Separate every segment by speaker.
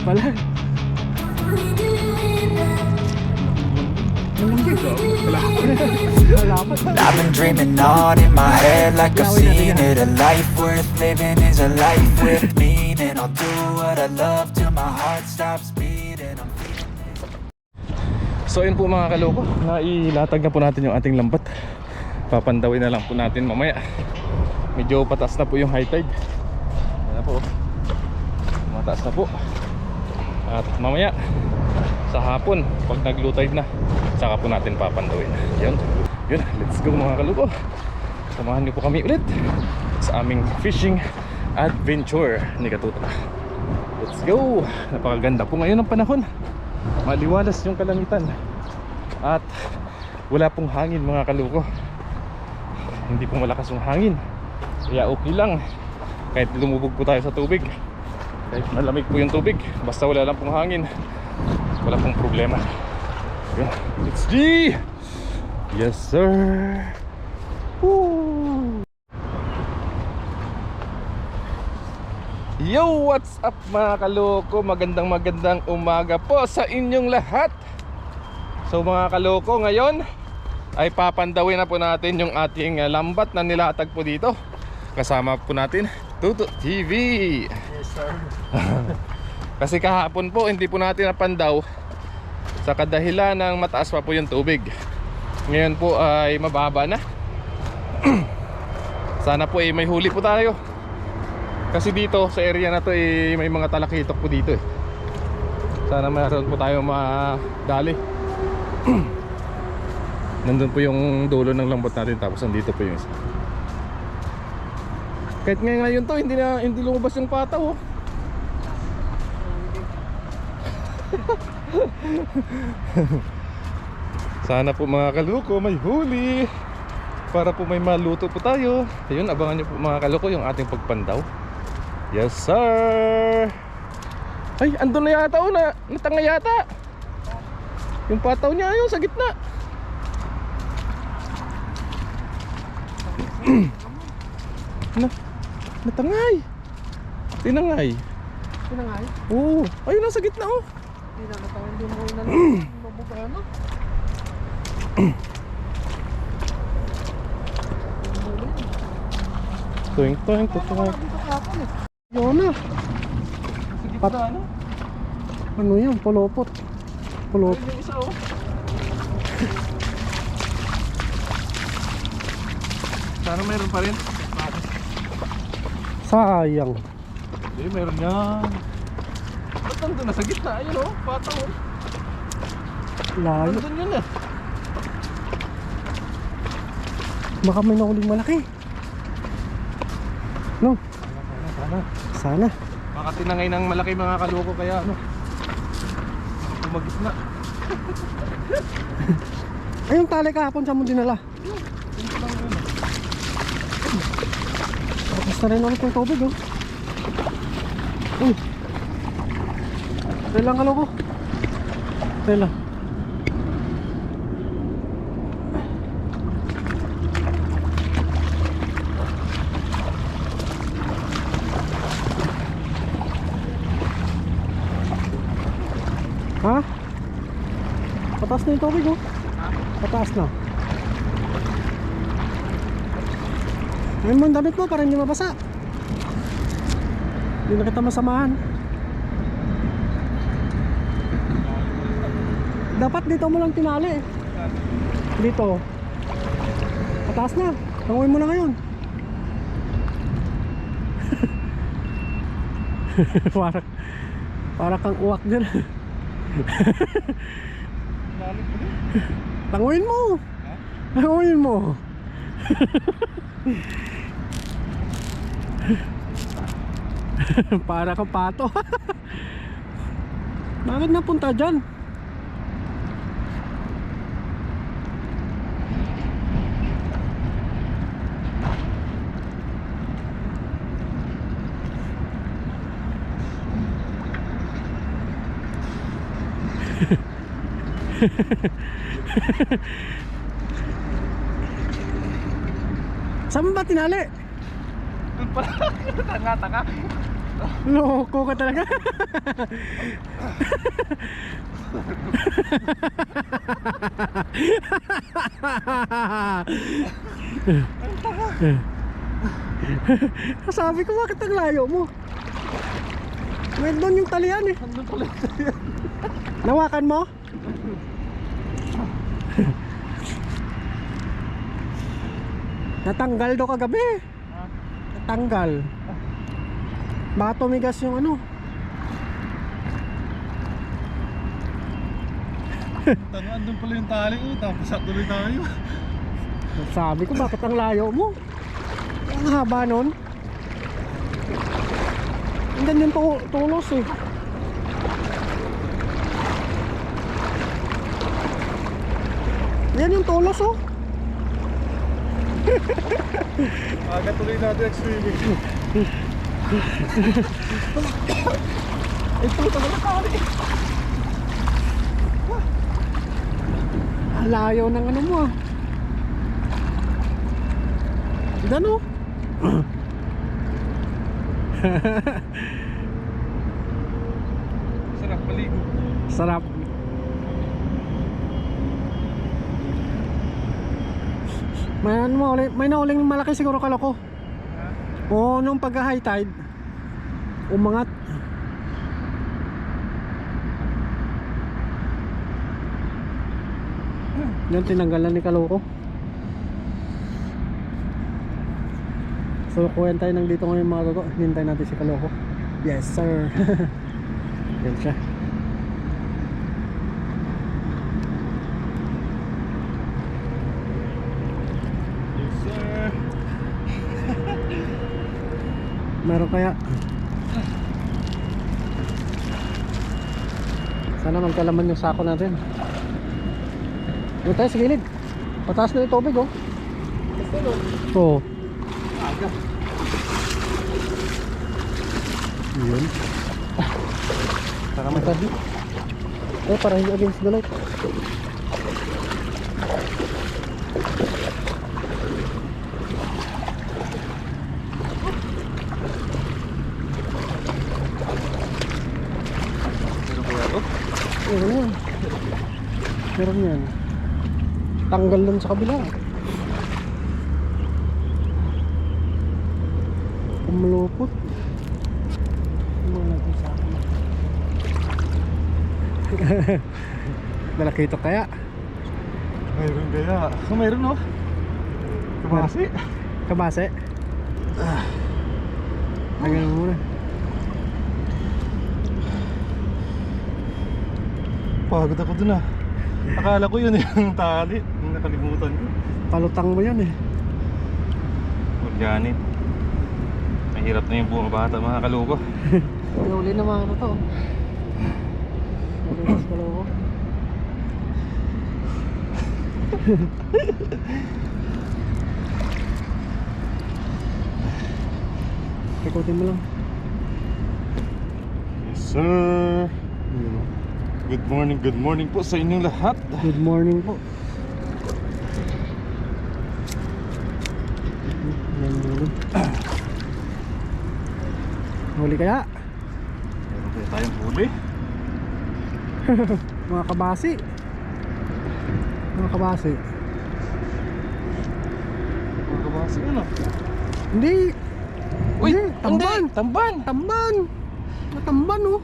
Speaker 1: pala.
Speaker 2: I've been dreaming on in my head like I've seen it. A life worth living is a life with meaning. I'll do what I love till my heart stops beating. I'm
Speaker 3: So yun po mga kaloko, nailatag na po natin yung ating lambat. Papandawin na lang po natin mamaya. Medyo pataas na po yung high tide. Ayan na po, mataas na po. At mamaya sa hapon, pag nag-low tide na, saka po natin papandawin. Yun, let's go mga kaloko. Samahan niyo po kami ulit sa aming fishing adventure ni Katuta. Let's go. Napakaganda po ngayon ang panahon. Maliwalas yung kalangitan at wala pong hangin mga kaloko. Hindi po malakas yung hangin, kaya okay lang kahit lumubog po tayo sa tubig, kahit malamig po yung tubig, basta wala lang pong hangin, wala pong problema. Yeah. It's G! Yes sir! Woo! Yo, what's up mga kaloko? Magandang umaga po sa inyong lahat. So mga kaloko, ngayon ay papandawin na po natin yung ating lambat na nilatag po dito. Kasama po natin Tuto TV.
Speaker 1: Yes sir.
Speaker 3: Kasi kahapon po hindi po natin napandaw sa kadahilan ng mataas pa po yung tubig. Ngayon po ay mababa na. Sana po may huli po tayo. Kasi dito sa area na to may mga talakitok po dito Sana mayroon po tayo madali. Nandun po yung dulo ng lambot natin, tapos nandito po yung isa. Kahit ngayon to hindi lumabas yung pataw Sana po mga kaloko may huli para po may maluto po tayo. Ayun, abangan nyo po mga kaloko yung ating pagpandaw. Yes sir. Ay, andun na yata natanga yata yung pataw niya, ayun sa gitna. Natangay. Tinangay. Oo, ayun nasa gitna oh.
Speaker 1: Hindi mo na mabubano.
Speaker 3: Tuwing.
Speaker 1: Yun na. Ano yan? Pulopot.
Speaker 3: Ayun yung isa oh. Sana mayroon pa rin.
Speaker 1: Sayang.
Speaker 3: Hindi, mayroon yan. Ba't nandun na sa gitna? Ayun oh, pataw oh.
Speaker 1: Layo.
Speaker 3: Nandun yun eh.
Speaker 1: Baka may nahuling malaki. No? Sana.
Speaker 3: Baka tinangay ng malaki mga kaloko, kaya ano, tumagitna.
Speaker 1: Ay, yung tali kahapon saan mo dinala? Tapos na rin ulit yung tubig oh. Tayo lang kaloko. Tayo lang. Ha? Pataas na yung tubig oh. Pataas na. Ayun mo yung damit mo para hindi mabasa. Hindi na kita masamahan. Dapat dito mo lang tinali eh. Dito. Pataas na. Tanguin mo na ngayon. Para kang uwak dyan. Tanguin mo. Tanguin mo. Para kang pato. Bakit napunta dyan? Saan ba tinali?
Speaker 3: Doon pala. Tanga.
Speaker 1: Loko ka talaga. Sabi ko, bakit ang layo mo? May doon yung talian eh.
Speaker 3: Andun pala yung talian.
Speaker 1: Nawakan mo? Natanggal do kagabi. Natanggal. Baka tumigas yung ano.
Speaker 3: Tanong, andun pala yung tali. Tapos tuloy tayo.
Speaker 1: Sabi ko, bakit ang layo mo? Ang haba nun. Andun yung tulos eh. Yan yung tulos oh.
Speaker 3: Aga tuloy natin ang swimming. Ito talaga tali.
Speaker 1: Ang layo ng ano mo ah. Gano?
Speaker 3: Sarap maligo.
Speaker 1: Sarap. May nauling malaki siguro kaloko. Oo, nung pagka high tide umangat. Yan, tinanggalan ni kaloko. So kuwenta tayo nang dito ngayon mga gogo. Hintay natin si kaloko. Yes sir. Yan siya.
Speaker 3: Yes sir.
Speaker 1: Meron kaya? Sana magkalaman yung sako natin. Doon tayo sa gilid. Pataas na yung tubig oh. Oo.
Speaker 3: Aga.
Speaker 1: Yun.
Speaker 3: Para
Speaker 1: Matabi. Para hindi against the light. Meron yan. Meron yan. Tanggal lang sa kabila. Malupot. Mga natin sa akin. Malaki ito kaya.
Speaker 3: Mayroon kaya. Mayroon no? Kabasi.
Speaker 1: Kabase. Tagal muna.
Speaker 3: Pagod ako dun ah. Akala ko yun yung tali. Nakalimutan ko.
Speaker 1: Palutang mo yan eh.
Speaker 3: Organic. Mahirap na yung buong bata mga kaloko.
Speaker 1: Uli na mga to. Uli na ko. Ikutin mo lang.
Speaker 3: Yes sir. Good morning po sa inyong lahat.
Speaker 1: Good morning po. Huli kaya?
Speaker 3: Meron kaya tayong huli.
Speaker 1: Mga kabasi. Mga kabasi.
Speaker 3: Mga kabasi ano?
Speaker 1: Hindi.
Speaker 3: Uy!
Speaker 1: Hindi, tamban.
Speaker 3: Hindi, tamban!
Speaker 1: Tamban. Natamban oh.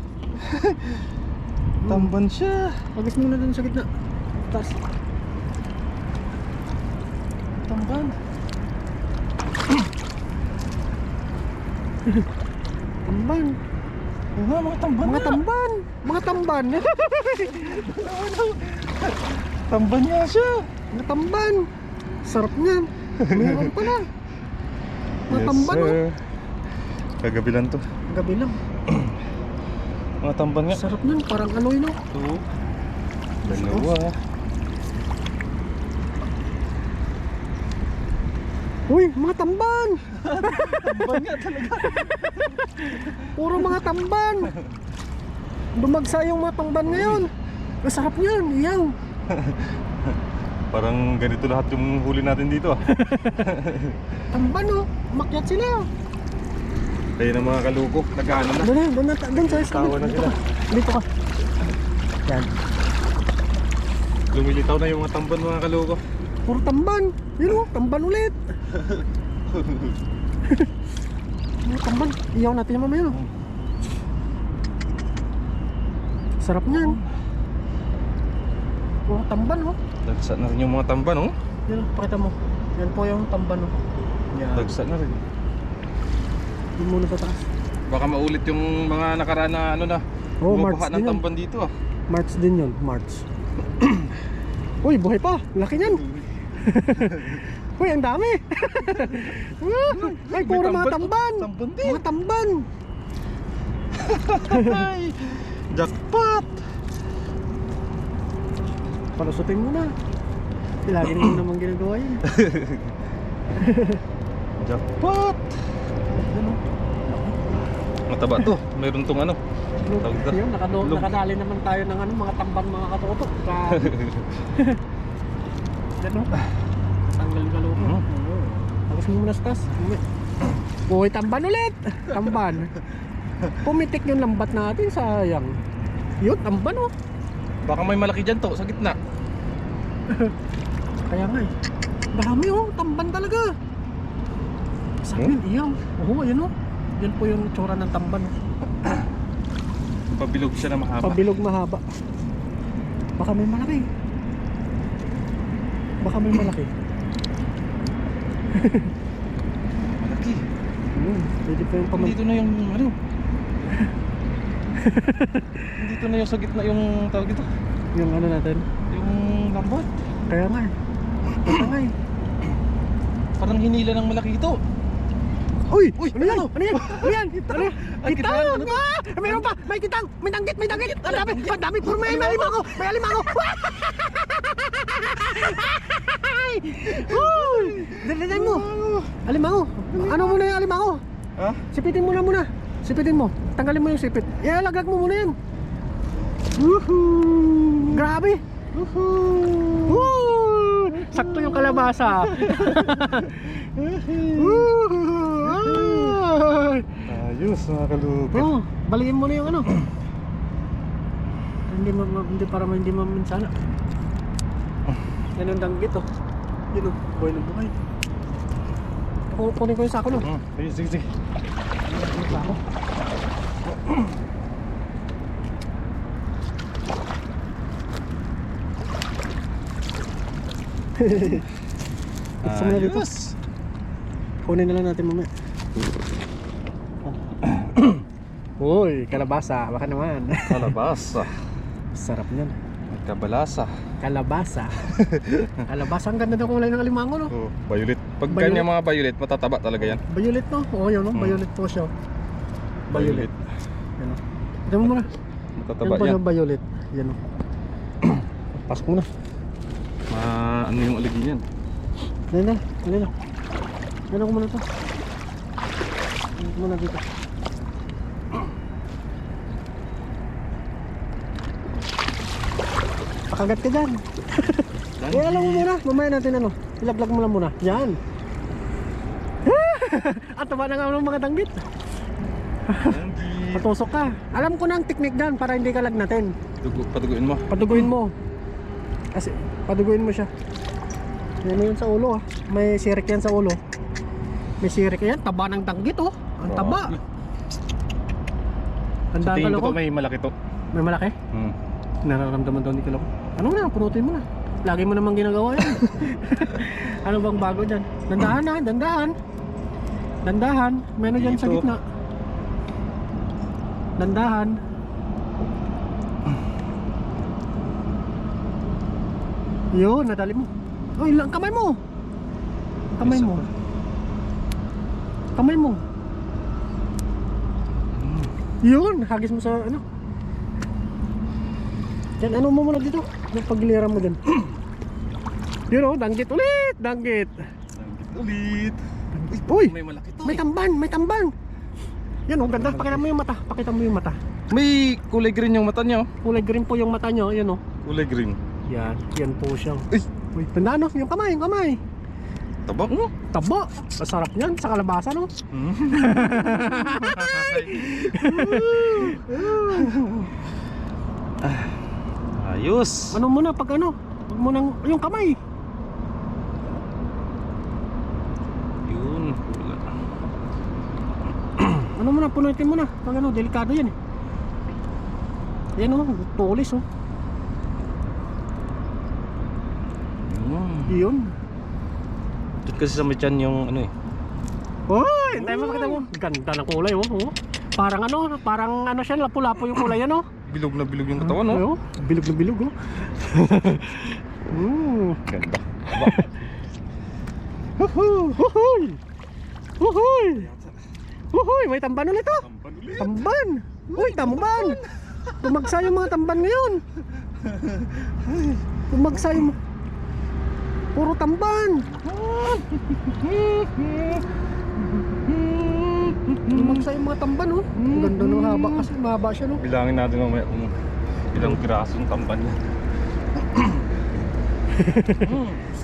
Speaker 3: Tamban siya.
Speaker 1: Pagis muna dun sa gitna. Taas.
Speaker 3: Tamban.
Speaker 1: Tamban.
Speaker 3: Oo nga, mga tamban
Speaker 1: Mga
Speaker 3: nga.
Speaker 1: tamban. Mga tamban.
Speaker 3: Tamban nga siya.
Speaker 1: Mga tamban. Sarap niyan. Meron pala. Mga tamban oh.
Speaker 3: Kagabi lang to.
Speaker 1: Gabi lang.
Speaker 3: Mga tamban nga.
Speaker 1: Sarap niyan. Parang aloy no.
Speaker 3: Ito. Dalawa.
Speaker 1: Uy, mga tamban.
Speaker 3: Tamban nga talaga.
Speaker 1: Puro mga tamban. Dumagsa yung mga tamban ngayon. Masarap yan. Iyaw.
Speaker 3: Parang ganito lahat yung huli natin dito ah.
Speaker 1: Tamban oh. Makyat sila.
Speaker 3: Kayo ng mga kaluko, nag-ano na.
Speaker 1: Doon sa
Speaker 3: Tawa na sila.
Speaker 1: Dito ka. Yan.
Speaker 3: Lumilitaw na yung mga tamban mga kaluko.
Speaker 1: Puro tamban. Yun o, tamban ulit. Tamban. Iyaw natin yung mamaya. No? Sarap niyan. Puro tamban o.
Speaker 3: Dagsa na rin yung mga tamban, oh.
Speaker 1: Yan o, pakita mo. Yan po yung tamban o. Yan.
Speaker 3: Dagsa na rin.
Speaker 1: Yun muna sa taas.
Speaker 3: Baka maulit yung mga nakaraan na ano na.
Speaker 1: Oh,
Speaker 3: Bumabaha
Speaker 1: March
Speaker 3: ng
Speaker 1: din yun.
Speaker 3: tamban dito ah.
Speaker 1: March din yun, March. Uy, buhay pa. Laki niyan. Uy, ang dami. Ay, puro mga tamban.
Speaker 3: Tamban din.
Speaker 1: Mga tamban.
Speaker 3: Jackpot!
Speaker 1: Palusutin mo na. Lagi naman naman ginagawa yun.
Speaker 3: Jackpot!
Speaker 1: Ano?
Speaker 3: Mataba to. Mayroon tong ano. Tawag dito.
Speaker 1: Yun,
Speaker 3: Log.
Speaker 1: nakadali naman tayo ng ano, mga tamban, mga katuto. Yan o. Tanggal yung kaloko. Tapos mo muna sa taas. Uy, tamban ulit. Tamban. Pumitik yung lambat natin, sayang. Yun, tamban o.
Speaker 3: Baka may malaki dyan to, sa gitna.
Speaker 1: Kaya nga eh. Dami o, tamban talaga. Sabi yun, iyaw. Oo, ayun o. Yan po yung tsura ng tamban.
Speaker 3: Pabilog siya na mahaba.
Speaker 1: Pabilog mahaba. Baka may malaki. Baka may malaki.
Speaker 3: Malaki.
Speaker 1: Pwede pa yung
Speaker 3: Dito na yung ano. Dito na yung sa gitna yung tawag ito.
Speaker 1: Yung ano natin.
Speaker 3: Yung lambat.
Speaker 1: Kaya nga eh. Kaya nga eh.
Speaker 3: Parang hinila ng malaki ito.
Speaker 1: Uy!
Speaker 3: Uy,
Speaker 1: Ano yan?
Speaker 3: ano?
Speaker 1: Ano yan? Ano yan? Ano yan?
Speaker 3: Ay,
Speaker 1: Kitang!
Speaker 3: kitang, ano to?
Speaker 1: Ah! Meron pa! May kitang! May danggit! May danggit! Ang dami! Ang dami! Puro may alimango! May alimango! Uy! Dalilan mo! Alimango! Ano muna yung alimango?
Speaker 3: Ha?
Speaker 1: Sipitin mo na muna! Sipitin mo! Tanggalin mo yung sipit! Ilalaglag mo muna yan! Woohoo! Grabe! Woo! Sakto yung kalabasa! Woohoo!
Speaker 3: Ayos mga kalupit.
Speaker 1: Oh, balikin mo na yung ano. Hindi para hindi maminsala. Yan yung danggit oh. Yun oh, buhay na buhay. Kunin ko yung sako no.
Speaker 3: Sige, sige, sige.
Speaker 1: Yung sako. Gusto mo na dito?
Speaker 3: Ayos.
Speaker 1: Kunin na lang natin mamaya. Uy, kalabasa, baka naman.
Speaker 3: Kalabasa.
Speaker 1: Sarap niyan.
Speaker 3: Kabalasa.
Speaker 1: Kalabasa. Kalabasa, ang ganda ng kulay ng alimango no.
Speaker 3: Oh, violet. Pag
Speaker 1: Violet.
Speaker 3: kanya mga violet, matataba talaga yan.
Speaker 1: Violet no? Oo yun no, violet po siya. Violet. Yan o. Ito mo muna.
Speaker 3: Matataba
Speaker 1: Yan po
Speaker 3: yan.
Speaker 1: yung violet. Yan o. Pasok mo na.
Speaker 3: Ano yung aligi niyan?
Speaker 1: Dali na, dali na. Dali ko muna ito. Dali ko muna dito. Pakagat ka dyan. Eh, alam mo muna, mamaya natin ano. Ilaglag mo lang muna. Yan. At taba na nga ng mga danggit. Patusok ka. Alam ko na ang technique dyan para hindi ka lagnatin.
Speaker 3: Patuguin mo.
Speaker 1: Paduguin mo. Kasi paduguin mo siya. Yan mo yun sa ulo ah. May sirik yan sa ulo. May sirik yan. Taba ng danggit oh. Ang taba.
Speaker 3: Sa
Speaker 1: Tandaan
Speaker 3: tingin
Speaker 1: ka
Speaker 3: ko
Speaker 1: ko.
Speaker 3: to may malaki to.
Speaker 1: May malaki? Nararamdaman daw ni Kaloko. Ano na, punutin mo na. Lagi mo namang ginagawa yan. Ano bang bago dyan? Dandahan na, dandahan. Dandahan. Meron dyan sa
Speaker 3: Dito.
Speaker 1: gitna. Dandahan. Yun, nadali mo. Oh, ilang kamay mo. Kamay mo. Kamay mo. Yun, hagis mo sa ano. Yan, ano mo muna dito? Yung paglira mo dun. Yun oh, danggit ulit. Danggit.
Speaker 3: Ulit.
Speaker 1: Uy,
Speaker 3: May malaki to.
Speaker 1: may tamban, may tamban. Yan oh, ganda. Pakita mo yung mata. Pakita mo yung mata.
Speaker 3: May kulay green yung mata niya.
Speaker 1: Kulay green po yung mata nyo. Yan oh.
Speaker 3: Kulay green.
Speaker 1: Yan, yan po siya.
Speaker 3: Uy.
Speaker 1: Uy, tandaan oh, yung kamay, yung kamay.
Speaker 3: Tabak mo.
Speaker 1: Taba. Masarap yan sa kalabasa, no?
Speaker 3: Ayos.
Speaker 1: Ano muna pag ano? Huwag mo nang, yung kamay.
Speaker 3: Yun. Wala.
Speaker 1: Ano muna, punutin mo na. Pag ano, delikado yan eh. Yan o, tulis o. Yun.
Speaker 3: Dito kasi sa may tiyan yung ano eh.
Speaker 1: Hoy, tayo makita mo. Ganda ng kulay oh. Parang ano siya, lapu-lapo yung kulay ano.
Speaker 3: Bilog na bilog yung katawan, no?
Speaker 1: Oh, bilog na bilog oh.
Speaker 3: Ganda.
Speaker 1: Huhuy! Huhuy! Huhuy! May tamban ulit oh. Tamban! Uy, tamban! Tumagsa yung mga tamban ngayon. Tumagsa yung... Puro tamban! Tumagsa yung mga tamban oh. Ang ganda ng haba kasi mahaba siya no.
Speaker 3: Bilangin natin mamaya kung ilang pirasong tamban yan.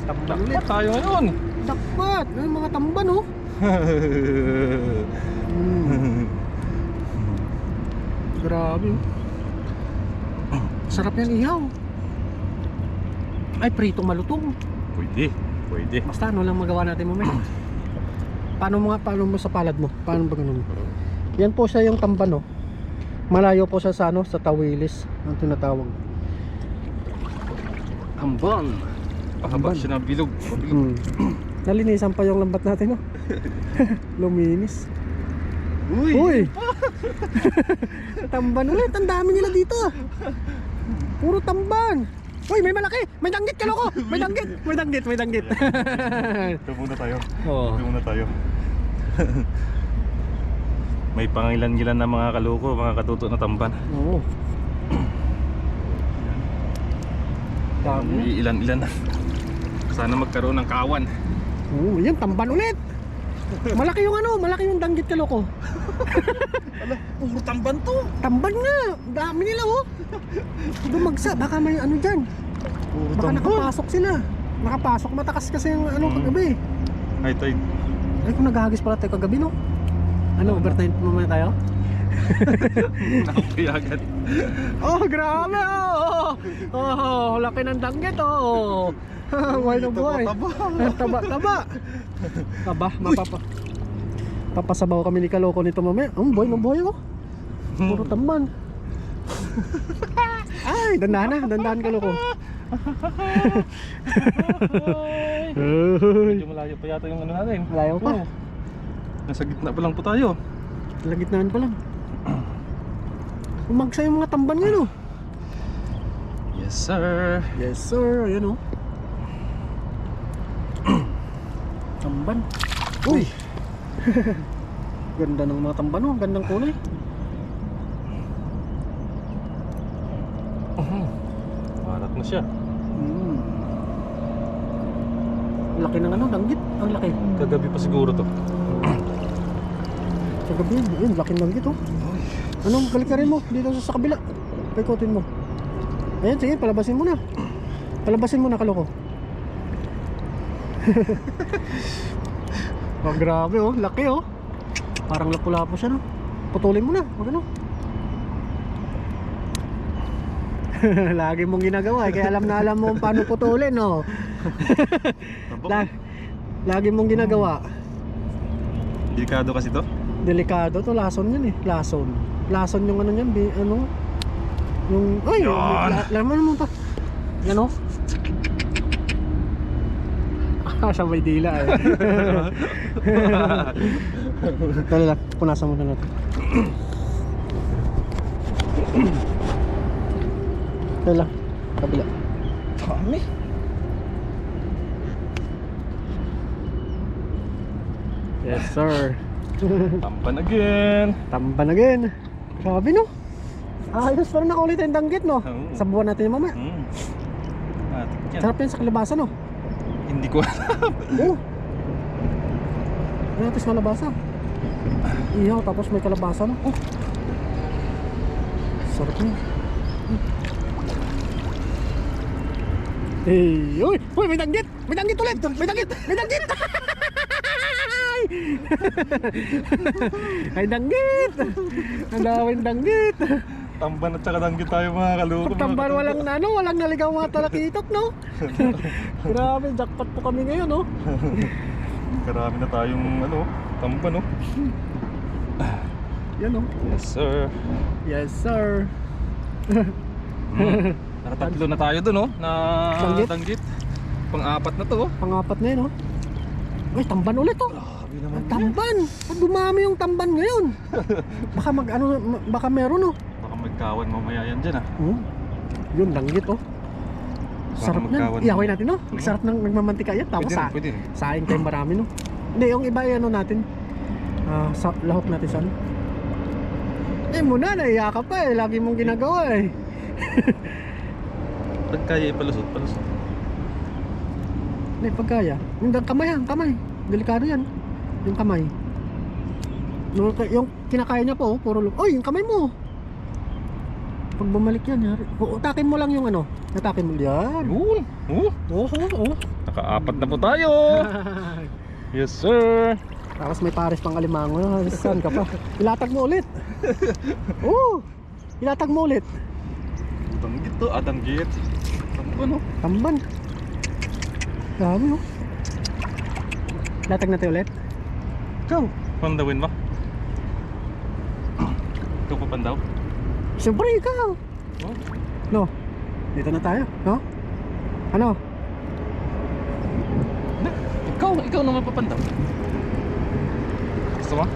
Speaker 1: Tamban ulit.
Speaker 3: Dapat tayo ngayon.
Speaker 1: Dapat! Ay, mga tamban oh. Grabe oh. Sarap yan ihaw. Ay, pritong malutong.
Speaker 3: Pwede.
Speaker 1: Basta ano lang magawa natin mamaya. Paano mo sa palad mo? Paano ba ganun? Yan po siya yung tamban no. Malayo po siya sa ano, sa tawilis ang tinatawag.
Speaker 3: Tamban. Pahaba siya na bilog.
Speaker 1: Nalinisan pa yung lambat natin no. Luminis. Uy! Tamban ulit, ang dami nila dito. Puro tamban. Uy, may malaki! May danggit ka loko! May danggit!
Speaker 3: Ito muna tayo.
Speaker 1: Oo.
Speaker 3: Ito muna tayo. May pangilan-gilan na mga kaloko, mga katuto na tamban.
Speaker 1: Oo. Dami.
Speaker 3: Ilan-ilan na. Sana magkaroon ng kawan.
Speaker 1: Oo, yan tamban ulit. Malaki yung danggit ka loko.
Speaker 3: Puro tamban to.
Speaker 1: Tamban nga! Dami nila oh! Dumagsa, baka may ano dyan.
Speaker 3: Puro
Speaker 1: Baka nakapasok sila. Nakapasok, matakas kasi yung ano kagabi.
Speaker 3: High tide.
Speaker 1: Ay kung naghahagis pala tayo kagabi no? Ano, overtime mamaya tayo?
Speaker 3: Nakapayagan.
Speaker 1: Oh, grabe oh! Oh, laki ng danggit oh! Buhay na buhay. Taba. Papasabaw kami ni Kaloko nito mamaya. Buhay na buhay oh. Puro tamban. Ay, dandahan Kaloko.
Speaker 3: Medyo malayo pa yata yung ano natin.
Speaker 1: Malayo pa.
Speaker 3: Oo. Nasa gitna pa lang po tayo.
Speaker 1: Lagitnaan pa lang. Umagsa yung mga tamban ngayon oh.
Speaker 3: Yes sir.
Speaker 1: Yes sir, ayan oh. Tamban. Uy! Ganda ng mga tamban oh, gandang kulay.
Speaker 3: Marat na siya.
Speaker 1: Laki ng ano, danggit. Ang laki.
Speaker 3: Kagabi pa siguro to.
Speaker 1: Sa gabi yun, ayun, laki ng danggit oh. Ano, balik ka rin mo, dito sa kabila. Paikotin mo. Ayan, sige, palabasin mo na. Palabasin mo na Kaloko. Oh, grabe oh, laki oh. Parang lapu-lapo siya no. Putulin mo na, wag ano. Lagi mong ginagawa kaya alam na alam mo paano putulin no. Lagi mong ginagawa.
Speaker 3: Delikado kasi to.
Speaker 1: Delikado to, lason yan eh. Lason yung ano yan, ano. Yung, ay, laman mo pa. Yan oh. Sa may dila eh. Dali lang, punasan muna natin. Dali lang, kabila.
Speaker 3: Dami.
Speaker 1: Yes sir.
Speaker 3: Tamban again.
Speaker 1: Tamban again. Sabi no. Ayos pa rin nakulit yung danggit no. Sabuhan natin yung mamaya. Sarap yan sa kalabasa no.
Speaker 3: Hindi ko alam.
Speaker 1: Oo. Ano natin sa kalabasa? Ihaw tapos may kalabasa no. Oh. Sarap niya. Uy, uy, may danggit! May danggit ulit! May danggit! May danggit! Ay, danggit! Ang daming danggit!
Speaker 3: Tamban at saka danggit tayo mga kaloko.
Speaker 1: Pag tamban, walang naligaw mga talakitok, no? Grabe, jackpot po kami ngayon, no?
Speaker 3: Karami na tayong tamban, no?
Speaker 1: Yan, no?
Speaker 3: Yes sir.
Speaker 1: Yes, sir.
Speaker 3: Nakatatlo na tayo dun, no? Na
Speaker 1: Danggit?
Speaker 3: danggit. Pang-apat na to, oh.
Speaker 1: Pang-apat na yun, no? Ay, tamban ulit, oh.
Speaker 3: Grabe naman.
Speaker 1: Ang tamban! Pag dumami yung tamban ngayon. Baka meron, oh.
Speaker 3: Baka magkawan mamaya yan dyan, ah.
Speaker 1: Yun, danggit, oh. Sarap niyan.
Speaker 3: magkawan.
Speaker 1: Iaway natin, no? Ang sarap ng nagmamantika yan. Tapos
Speaker 3: Pwede rin.
Speaker 1: saing tayong marami, no? Hindi, yung iba, ano natin. Lahok natin sa ano. Muna, naiya ka pa, eh. Lagi mong ginagawa, eh.
Speaker 3: Pag kaya palusot.
Speaker 1: Hindi, pagkaya. Yung kamay. Delikado yan. Yung kamay. Yung kinakaya niya po, puro oy, yung kamay mo. Pag bumalik yan, yari. Utakin mo lang yung ano. Atakin mo yan.
Speaker 3: Yun.
Speaker 1: Oo.
Speaker 3: Naka-apat na po tayo. Yes sir.
Speaker 1: Tapos may pares pang alimango. Saan ka pa? Ilatag mo ulit. Oo. Ilatag mo ulit.
Speaker 3: Danggit to, danggit. Tamban, oh.
Speaker 1: Tamban. Dami, oh. Ilatag natin ulit.
Speaker 3: Ikaw, pandawin mo? Ikaw pa pandaw?
Speaker 1: Siyempre, ikaw.
Speaker 3: Oh.
Speaker 1: No. Dito na tayo. No? Ano?
Speaker 3: Ikaw naman papandaw. Gusto mo?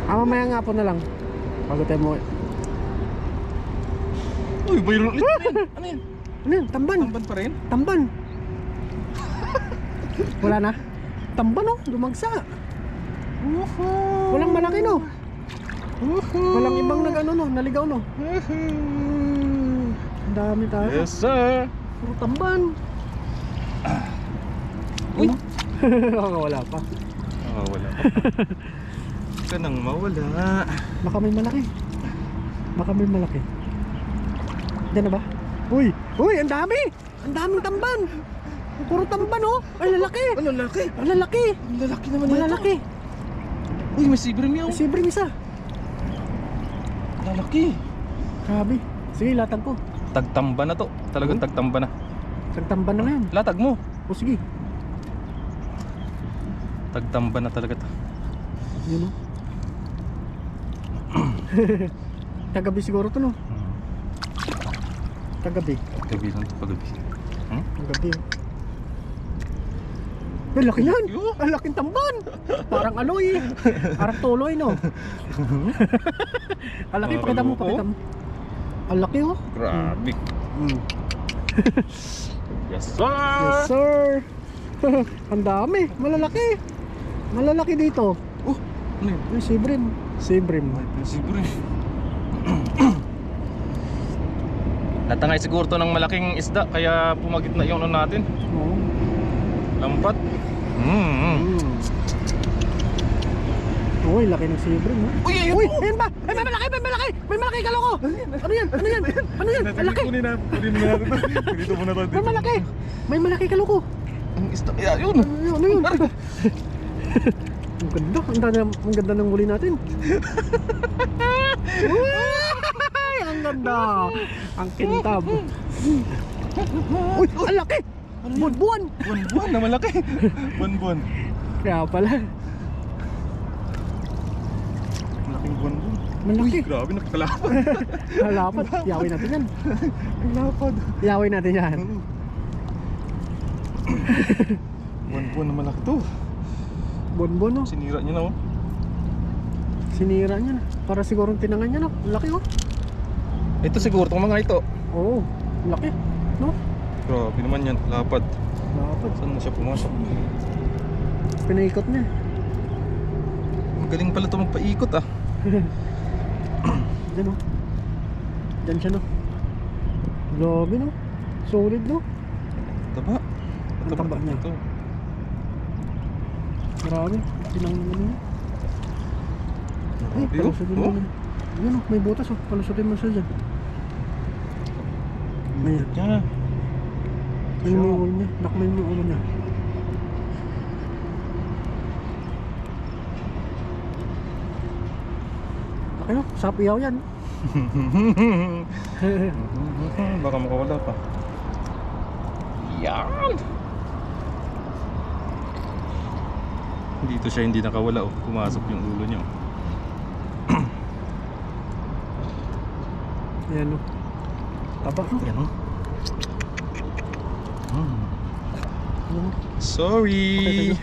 Speaker 1: Mamaya nga po na lang. Bago tayo mo.
Speaker 3: Uy, mayroon ulit. Ano yan?
Speaker 1: Ano yan? Tamban.
Speaker 3: Tamban pa rin?
Speaker 1: Tamban. Wala na? Tamban, oh. Dumagsa. Walang malaki, no? Walang ibang naligaw, no? Ang dami tayo.
Speaker 3: Yes sir.
Speaker 1: Puro tamban.
Speaker 3: Uy.
Speaker 1: Wala pa.
Speaker 3: Wala pa. Ka nang mawala.
Speaker 1: Baka may malaki. Diyan na ba? Uy, ang dami! Ang daming tamban! Puro tamban, oh! Ay, lalaki!
Speaker 3: Ano lalaki?
Speaker 1: Ang lalaki!
Speaker 3: Ang lalaki naman
Speaker 1: Malalaki!
Speaker 3: Uy, may sibrim yun.
Speaker 1: Sibring isa!
Speaker 3: Lalaki.
Speaker 1: Grabe! Sige, latag ko.
Speaker 3: Tagtamba na to. Talagang tagtamba na.
Speaker 1: Tagtamban na ngayon.
Speaker 3: Latag mo.
Speaker 1: O sige.
Speaker 3: Tagtamba na talaga to.
Speaker 1: Yun, oh. Tagabi siguro to, no? Tagabi.
Speaker 3: Gabi lang to, pagabi.
Speaker 1: Tagabi, oh. Ang laki yan! Ang laking tamban! Parang aloy. Parang tuloy, no? Ang laki, pakita mo. Ang laki, oh.
Speaker 3: Grabe. Yes sir.
Speaker 1: Yes, sir. Ang dami. Malalaki dito.
Speaker 3: Ano yun?
Speaker 1: Ay, sibrim.
Speaker 3: May sibrim. Natangay siguro to ng malaking isda kaya pumagit na yung ano natin.
Speaker 1: Oo.
Speaker 3: Lampat.
Speaker 1: Uy, laki ng sibrim, oh.
Speaker 3: Uy, ayun.
Speaker 1: Uy, ayun ba? Ay, may malaki. May malaki kaloko. Ano yan? Ang laki.
Speaker 3: Kunin na natin to. Dito muna tayo.
Speaker 1: May malaki kaloko.
Speaker 3: Ang isda. Ayun.
Speaker 1: Ano yun? Ang ganda. Ang ganda ng huli natin. Uy, ang ganda. Ang kintab. Uy, ang laki. Buwan.
Speaker 3: Buwan na malaki. Buwan.
Speaker 1: Kaya pala.
Speaker 3: Malaking buwan.
Speaker 1: Malaki.
Speaker 3: Grabe, nakakalapad.
Speaker 1: Lapad. Yaway natin yan.
Speaker 3: Ang lapad.
Speaker 1: Yaway natin yan.
Speaker 3: Buwan na malaki to.
Speaker 1: Buwan, no?
Speaker 3: Sinira niya na, oh.
Speaker 1: Sinira niya na. Para siguro tinangan niya, no? Laki, oh.
Speaker 3: Ito siguro itong mga ito.
Speaker 1: Oo. Laki. No?
Speaker 3: Grabe naman yan, lapad.
Speaker 1: Lapad.
Speaker 3: Saan na siya pumasok?
Speaker 1: Pinaikot niya.
Speaker 3: Magaling pala ito magpaikot, ah.
Speaker 1: Diyan, oh. Diyan siya, no? Grabe, no? Solid, no?
Speaker 3: Taba.
Speaker 1: Ang taba niya.
Speaker 3: Ito.
Speaker 1: Grabe. Tinangan niya. Ay,
Speaker 3: Grabe,
Speaker 1: palusutin
Speaker 3: oh.
Speaker 1: mo. Yan, oh. May butas, oh. Palusutin mo siya dyan. Ayan.
Speaker 3: Yeah.
Speaker 1: Ayun mo yung ulo niya. Nakmay mo yung ulo niya. Okay no, sarap iyaw yan.
Speaker 3: Baka makawala pa. Yan! Dito siya hindi nakawala oh. Pumasok yung ulo niya oh.
Speaker 1: Ayan o. Taba no?
Speaker 3: Yan oh.
Speaker 1: Ayan.
Speaker 3: Sorry!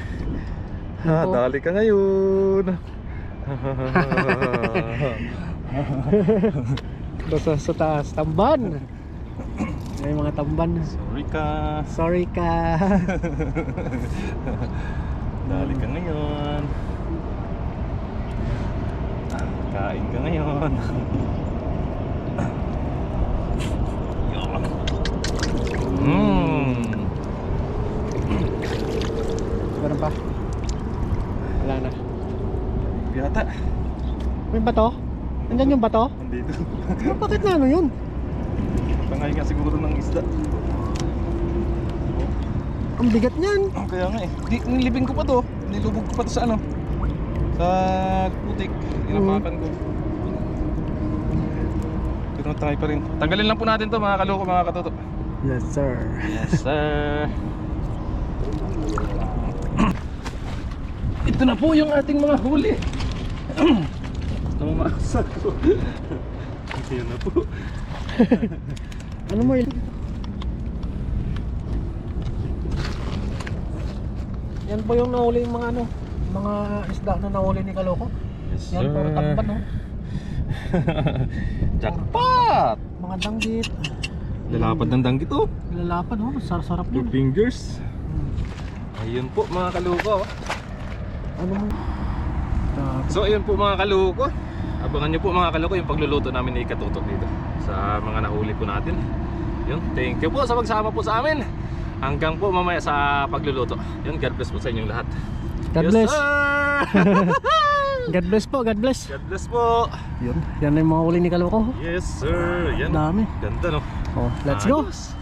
Speaker 3: Ha,
Speaker 1: Ako.
Speaker 3: dali ka ngayon!
Speaker 1: Basta sa taas, tamban. May mga tamban.
Speaker 3: Sorry ka!
Speaker 1: Sorry ka.
Speaker 3: Dali ka ngayon! Kain ka ngayon!
Speaker 1: Meron pa? Wala na.
Speaker 3: Yata!
Speaker 1: May bato? Nandyan yung bato?
Speaker 3: Nandito.
Speaker 1: Bakit na ano yun?
Speaker 3: Pangay nga siguro ng isda.
Speaker 1: Ang bigat niyan.
Speaker 3: Kaya nga eh. Nilibing ko pa to. Nilubog ko pa to sa ano. Sa putik. Inapakan ko. Pero try pa rin. Tanggalin lang po natin to mga kaloko, mga katoto.
Speaker 1: Yes sir.
Speaker 3: Yes sir. Ito na po yung ating mga huli. Namamasa ko. Yan na po.
Speaker 1: Ano mo yun? Yan po yung nahuli yung mga ano, mga isda na nahuli ni Kaloko.
Speaker 3: Yes
Speaker 1: Yan puro tamban no.
Speaker 3: Jackpot!
Speaker 1: Mga danggit.
Speaker 3: Lalapad ng danggit oh.
Speaker 1: Lalapad no, sarap
Speaker 3: Two
Speaker 1: yun.
Speaker 3: fingers. Ayun po mga kaloko.
Speaker 1: Ano mo?
Speaker 3: So ayun po mga kaloko. Abangan nyo po mga kaloko yung pagluluto namin ni Katutok dito sa mga nahuli po natin. Yun, thank you po sa pagsama po sa amin. Hanggang po mamaya sa pagluluto. Yun, God bless po sa inyong lahat.
Speaker 1: God
Speaker 3: Yes,
Speaker 1: bless.
Speaker 3: sir!
Speaker 1: God bless po, God bless.
Speaker 3: God bless po.
Speaker 1: Yun, yan na yung mga huli ni Kaloko.
Speaker 3: Yes sir. Yan.
Speaker 1: Dami.
Speaker 3: Ganda no.
Speaker 1: Oh, let's go.
Speaker 3: Ayos.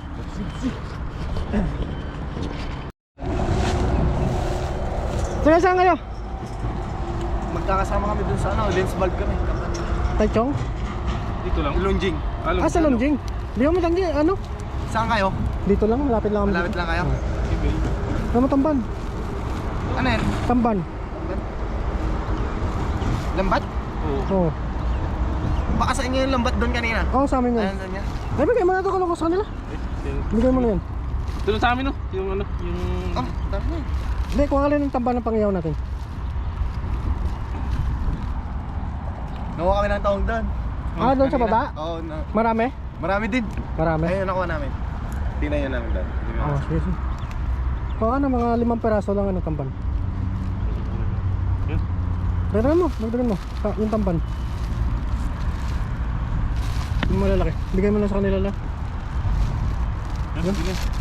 Speaker 1: Sige, saan kayo?
Speaker 4: Magkakasama kami dun sa ano, lens bulb kami.
Speaker 1: Taichung?
Speaker 3: Dito lang.
Speaker 4: Lunjing.
Speaker 1: Ah, sa Longjing. Di mo tanggi, ano?
Speaker 4: Saan kayo?
Speaker 1: Dito lang, malapit lang kami.
Speaker 4: Malapit lang kayo?
Speaker 1: Ano mo tamban?
Speaker 4: Ano yan?
Speaker 1: Tamban.
Speaker 4: Lambat?
Speaker 1: Oo.
Speaker 4: Baka sa inyo yung lambat doon kanina.
Speaker 1: Oo, sa amin yun.
Speaker 4: Ayan, saan yan?
Speaker 1: Ay, bigay mo na ito Kaloko sa kanila. Bigay mo na yan.
Speaker 3: Ito na sa amin no. Yung ano, yung
Speaker 4: Oh, dami.
Speaker 1: Hindi, kuha ka lang ng tamban ng pangiyaw natin.
Speaker 4: Nakuha kami ng taong doon.
Speaker 1: Ah, doon sa
Speaker 4: Kanina.
Speaker 1: baba?
Speaker 4: Oo,
Speaker 1: Marami?
Speaker 4: marami din.
Speaker 1: Marami?
Speaker 4: Ayun, nakuha namin. Tingnan yun namin doon.
Speaker 1: Oo, sige, sige. Kuha ka na mga 5 peraso lang ano, tamban.
Speaker 3: Yun.
Speaker 1: Dagdagan mo. Yung tamban. Yung malalaki. Bigay mo na sa kanila lang.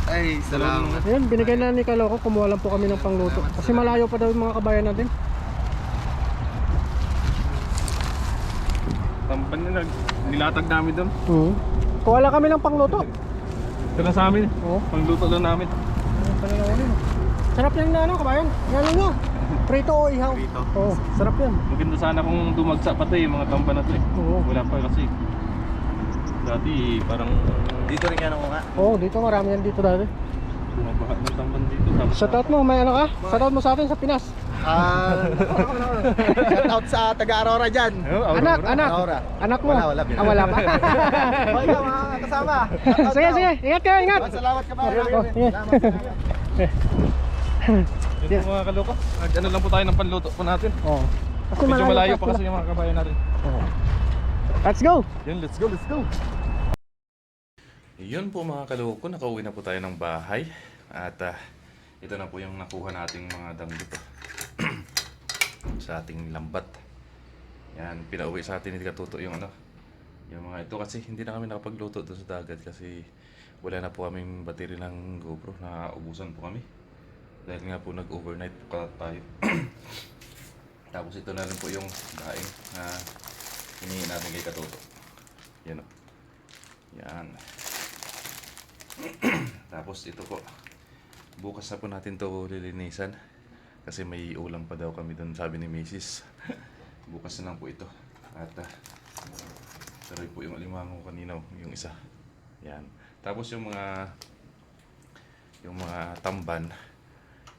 Speaker 4: Ay, salamat.
Speaker 1: Ayun, binigay na ni Kaloko. Kumuha lang po kami ng pangluto. Kasi malayo pa daw yung mga kabayan natin.
Speaker 3: tampan na nilatag namin doon.
Speaker 1: Kuha lang kami ng pangluto.
Speaker 3: Ito na sa amin.
Speaker 1: Oo.
Speaker 3: Pangluto lang namin.
Speaker 1: Sarap yan na ano, kabayan. Yan nyo. Prito o ihaw.
Speaker 4: Prito.
Speaker 1: Oo, sarap yan.
Speaker 3: Maganda sana kung dumagsa pa to yung mga tampan na to eh.
Speaker 1: Oo.
Speaker 3: Wala pa kasi. Dati parang
Speaker 4: Dito rin yan ako nga.
Speaker 1: Oo, dito marami yan dito dati.
Speaker 3: bumabaha ng tampan dito. Tapos
Speaker 1: Shoutout mo, may ano ka? Shoutout mo sa atin sa Pinas.
Speaker 4: Shout out sa taga-Aurora dyan.
Speaker 1: Anak.
Speaker 4: Aurora.
Speaker 1: Anak mo?
Speaker 4: Wala pa.
Speaker 1: Ah, wala pa.
Speaker 4: O ikaw mga kasama.
Speaker 1: Sige, sige. Ingat kayo, ingat.
Speaker 4: Salamat ka ba?
Speaker 1: Oh, sige.
Speaker 3: ito mga kaloko. Ano lang po tayo ng panluto po natin.
Speaker 1: Oo. Kasi
Speaker 3: Medyo malayo pa
Speaker 1: sila.
Speaker 3: kasi yung mga kabayan natin.
Speaker 1: Oo. Let's go.
Speaker 3: Yan, let's go, let's go. Yun po mga kaloko, nakauwi na po tayo ng bahay. At ito na po yung nakuha nating mga danggit sa ating lambat. Yan, pinauwi sa atin ni Katuto yung ano, yung mga ito kasi hindi na kami nakapagluto doon sa dagat kasi wala na po kaming battery ng GoPro, na ubusan po kami. Dahil nga po nag-overnight po tayo. Tapos ito na rin po yung daing na hinihin natin kay Katuto. Yan o. Yan. Tapos ito po, bukas na po natin to lilinisan kasi may ulam pa daw kami doon, sabi ni Mrs. Bukas na lang po ito. At tuloy po yung alimango kanina, yung isa. Yan. Tapos yung mga tamban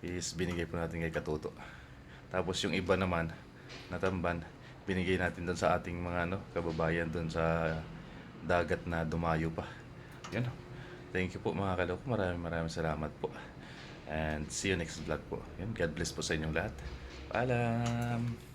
Speaker 3: is binigay po natin kay Katuto. Tapos yung iba naman na tamban, binigay natin doon sa ating mga kababayan doon sa dagat na dumayo pa. Yan. Thank you po mga kaloko. Maraming salamat po. And see you next vlog po. Yan. God bless po sa inyong lahat. Paalam!